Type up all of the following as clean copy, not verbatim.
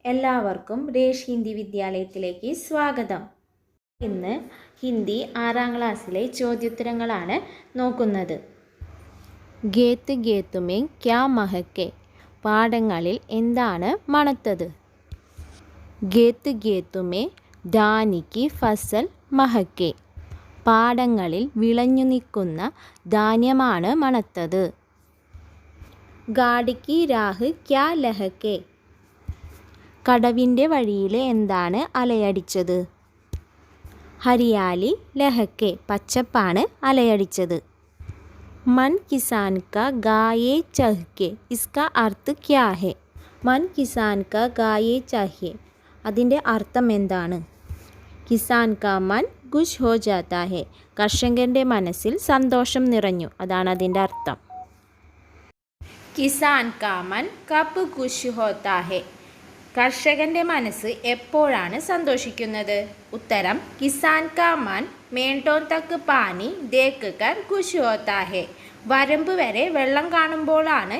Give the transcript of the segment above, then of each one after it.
എല്ലാവർക്കും റേഷ് ഹിന്ദി വിദ്യാലയത്തിലേക്ക് സ്വാഗതം. ഇന്ന് ഹിന്ദി 6ാം ക്ലാസ്സിലെ ചോദ്യോത്തരങ്ങളാണ് നോക്കുന്നത്. ഗേത്ത് ഗേത്തുമേ ക്യാ മഹക്കെ, പാടങ്ങളിൽ എന്താണ് മണത്തത്? ഗേത്ത് ഗേത്തുമേ ധാനിക്ക് ഫസൽ മഹക്കെ, പാടങ്ങളിൽ വിളഞ്ഞു നിൽക്കുന്ന ധാന്യമാണ് മണത്തത്. ഗാഡിക്ക് രാഹ് ക്യാ ലഹക്കെ, കടവിൻ്റെ വഴിയിൽ എന്താണ് അലയടിച്ചത്? ഹരിയാലി ലഹക്കെ, പച്ചപ്പാണ് അലയടിച്ചത്. മൻ കിസാൻ കാ ഗായേ ചഹ്കെ, ഇസ്കാ അർത്ഥ് ക്യാ ഹെ? മൻ കിസാൻ കാ ഗായേ ചാഹിയെ, അതിൻ്റെ അർത്ഥം എന്താണ്? കിസാൻ കാ മൻ ഖുശ് ഹോ ജാതാ ഹെ, കർഷകൻ്റെ മനസ്സിൽ സന്തോഷം നിറഞ്ഞു, അതാണ് അതിൻ്റെ അർത്ഥം. കിസാൻ കാ മൻ കബ് ഖുശ് ഹോത്താ ഹെ, കർഷകൻ്റെ മനസ്സ് എപ്പോഴാണ് സന്തോഷിക്കുന്നത്? ഉത്തരം കിസാൻ കാ മൻ മേണ്ടോൻ തക്ക് പാനി ദേക്ക് കർ ഖുശ് ഹോത്താ ഹെ, വരമ്പ് വരെ വെള്ളം കാണുമ്പോഴാണ്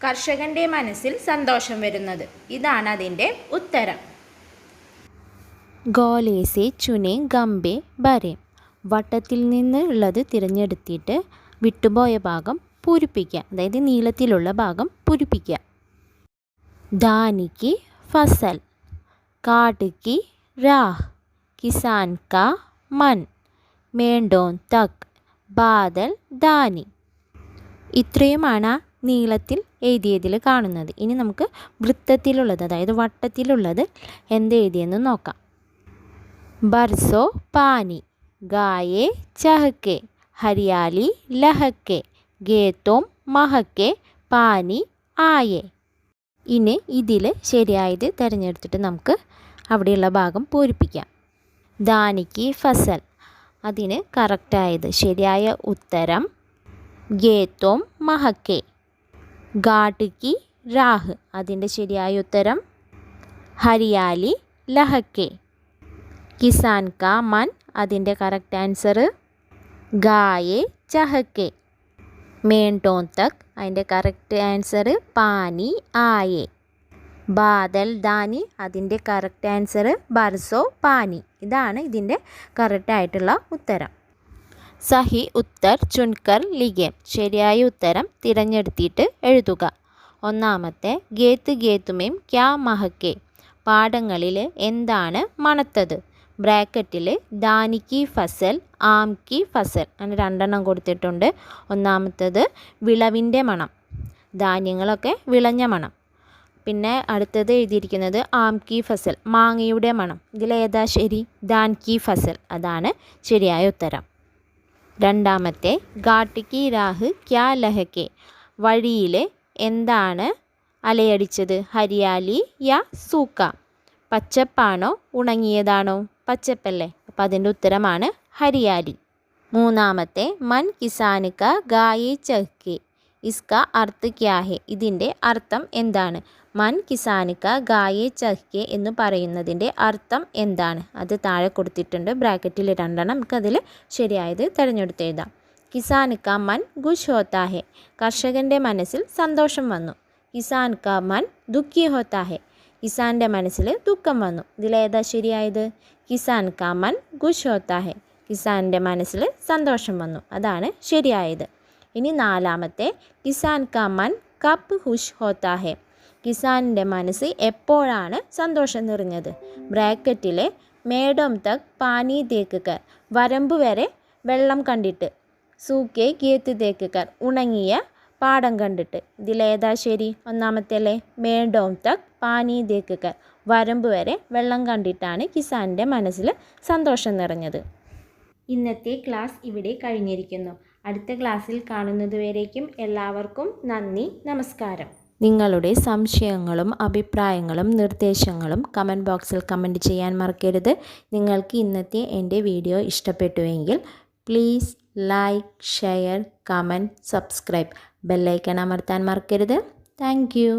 കർഷകൻ്റെ മനസ്സിൽ സന്തോഷം വരുന്നത്. ഇതാണ് അതിൻ്റെ ഉത്തരം. ഗോലേസെ ചുനെ ഗംബെ ബരെ, വട്ടത്തിൽ നിന്ന് ഉള്ളത് തിരഞ്ഞെടുത്തിട്ട് വിട്ടുപോയ ഭാഗം പൂരിപ്പിക്കുക, അതായത് നീളത്തിലുള്ള ഭാഗം പൂരിപ്പിക്കുക. ധാനിക്ക് ഫസൽ, കാട് की राह, किसान का मन, മേണ്ടോൻ തക്, ബാദൽ ധാനി. ഇത്രയുമാണ് നീളത്തിൽ എഴുതിയതിൽ കാണുന്നത്. ഇനി നമുക്ക് വൃത്തത്തിലുള്ളത്, അതായത് വട്ടത്തിലുള്ളത് എന്തെഴുതിയെന്ന് നോക്കാം. ബർസോ പാനി, ഗായേ ചഹക്കെ, ഹരിയാലി ലഹക്കെ, ഗേത്തോം മഹക്കെ, പാനി ആയേ. ഇനി ഇതിൽ ശരിയായത് തിരഞ്ഞെടുത്തിട്ട് നമുക്ക് അവിടെയുള്ള ഭാഗം പൂരിപ്പിക്കാം. ധാനിക്ക് ഫസൽ, അതിന് കറക്റ്റായത് ശരിയായ ഉത്തരം ഗേത്തോം മഹക്കെ. ഗാട്ടിക്ക് രാഹ്, അതിൻ്റെ ശരിയായ ഉത്തരം ഹരിയാലി ലഹക്കെ. കിസാൻ കാ മൻ, അതിൻ്റെ കറക്റ്റ് ആൻസർ ഗായേ ചഹക്കെ. മേണ്ടോൻ തക്, അതിൻ്റെ കറക്റ്റ് ആൻസർ പാനി ആയേ. ബാദൽ ധാനി, അതിൻ്റെ കറക്റ്റ് ആൻസർ ബർസോ പാനി. ഇതാണ് ഇതിൻ്റെ കറക്റ്റായിട്ടുള്ള ഉത്തരം. സഹി ഉത്തർ ചുൻകർ ലിഖേ, ശരിയായ ഉത്തരം തിരഞ്ഞെടുത്തിട്ട് എഴുതുക. ഒന്നാമത്തെ ഗേത്ത് ഗേത്തുമേം ക്യാ മഹക്കെ, പാടങ്ങളിൽ എന്താണ് മണത്തത്? ബ്രാക്കറ്റിൽ ധാനിക്ക് ഫസൽ, ആംക്ക് ഫസൽ, അങ്ങനെ 2 കൊടുത്തിട്ടുണ്ട്. ഒന്നാമത്തത് വിളവിൻ്റെ മണം, ധാന്യങ്ങളൊക്കെ വിളഞ്ഞ മണം. പിന്നെ അടുത്തത് എഴുതിയിരിക്കുന്നത് ആംക്ക് ഫസൽ, മാങ്ങയുടെ മണം. ഇതിലേതാ ശരി? ധാൻകി ഫസൽ, അതാണ് ശരിയായ ഉത്തരം. രണ്ടാമത്തെ ഗാട്ടിക്ക് രാഹ് ക്യാ ലഹക്കെ, വഴിയിൽ എന്താണ് അലയടിച്ചത്? ഹരിയാലി യാ സൂക്ക, പച്ചപ്പാണോ ഉണങ്ങിയതാണോ? പച്ചപ്പല്ലേ, അപ്പം അതിൻ്റെ ഉത്തരമാണ് ഹരിയാലി. മൂന്നാമത്തെ മൻ കിസാന് കാ ഗായേ ചഹ്കെ, ഇസ്കാ അർത്ഥ് ക്യാ ഹെ, ഇതിൻ്റെ അർത്ഥം എന്താണ്? മൻ കിസാന് കാ ഗായേ ചഹ്കെ എന്ന് പറയുന്നതിൻ്റെ അർത്ഥം എന്താണ്? അത് താഴെ കൊടുത്തിട്ടുണ്ട്, ബ്രാക്കറ്റിൽ 2. നമുക്കതിൽ ശരിയായത് തിരഞ്ഞെടുത്ത് എഴുതാം. കിസാന് കാ മൻ ഖുശ് ഹോത്താ ഹെ, കർഷകൻ്റെ മനസ്സിൽ സന്തോഷം വന്നു. കിസാൻ കാ മൻ ദുഃഖി ഹോത്താ ഹെ, കിസാൻ്റെ മനസ്സിൽ ദുഃഖം വന്നു. ഇതിലേതാ ശരിയായത്? കിസാൻ കാ മൻ ഖുശ് ഹോത്താ ഹെ, കിസാൻ്റെ മനസ്സിൽ സന്തോഷം വന്നു, അതാണ് ശരിയായത്. ഇനി നാലാമത്തെ കിസാൻ കാ മൻ കബ് ഖുശ് ഹോത്താ ഹെ, കിസാൻ്റെ മനസ്സ് എപ്പോഴാണ് സന്തോഷം നിറഞ്ഞത്? ബ്രാക്കറ്റിൽ മേഡം തക് പാനി ദേക്ക് കർ, വരമ്പ് വരെ വെള്ളം കണ്ടിട്ട്. സൂക്കെ ഗേത്ത് ദേക്ക് കർ, ഉണങ്ങിയ പാടം കണ്ടിട്ട്. ഇതിലേതാ ശരി? ഒന്നാമത്തെ അല്ലേ? മേഡോം തക് പാനി ദേക്ക് കർ, വരമ്പ് വരെ വെള്ളം കണ്ടിട്ടാണ് കിസാൻ്റെ മനസ്സിൽ സന്തോഷം നിറഞ്ഞത്. ഇന്നത്തെ ക്ലാസ് ഇവിടെ കഴിഞ്ഞിരിക്കുന്നു. അടുത്ത ക്ലാസ്സിൽ കാണുന്നതുവരേക്കും എല്ലാവർക്കും നന്ദി, നമസ്കാരം. നിങ്ങളുടെ സംശയങ്ങളും അഭിപ്രായങ്ങളും നിർദ്ദേശങ്ങളും കമൻറ്റ് ബോക്സിൽ കമൻറ്റ് ചെയ്യാൻ മറക്കരുത്. നിങ്ങൾക്ക് ഇന്നത്തെ എൻ്റെ വീഡിയോ ഇഷ്ടപ്പെട്ടുവെങ്കിൽ please like, share, comment, subscribe, bell icon അമർത്താൻ മറക്കരുത്. Thank U.